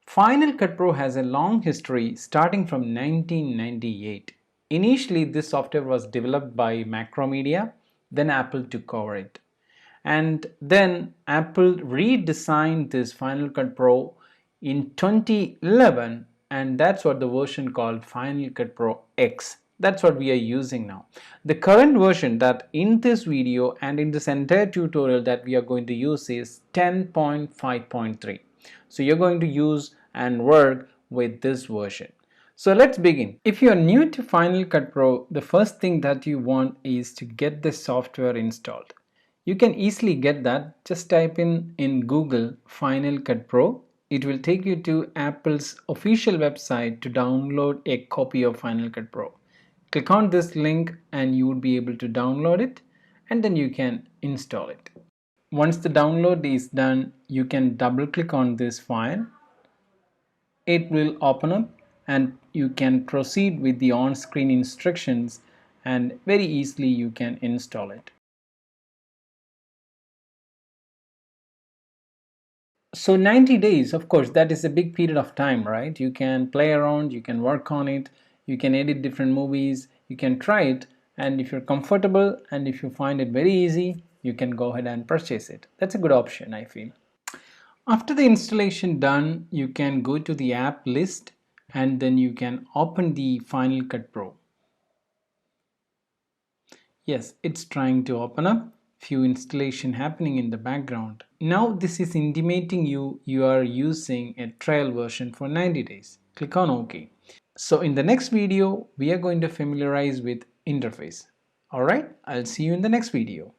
Final Cut Pro has a long history starting from 1998. Initially, this software was developed by Macromedia, then Apple took over it. And then Apple redesigned this Final Cut Pro in 2011, and that's what the version called Final Cut Pro X. That's what we are using now. The current version that in this video and in this entire tutorial that we are going to use is 10.5.3. So you're going to use and work with this version. So let's begin. If you're new to Final Cut Pro, the first thing that you want is to get the software installed. You can easily get that. Just type in Google Final Cut Pro. It will take you to Apple's official website to download a copy of Final Cut Pro. Click on this link and you would be able to download it, and then you can install it. Once the download is done, you can double click on this file. It will open up and you can proceed with the on-screen instructions, and very easily you can install it. So 90 days, of course, that is a big period of time, right? You can play around, you can work on it, you can edit different movies, you can try it, and if you're comfortable and if you find it very easy, you can go ahead and purchase it. That's a good option, I feel. After the installation done, you can go to the app list and then you can open the Final Cut Pro. Yes, it's trying to open up. Few installation happening in the background. Now this is intimating you are using a trial version for 90 days. Click on OK. So in the next video, we are going to familiarize with interface. Alright, I'll see you in the next video.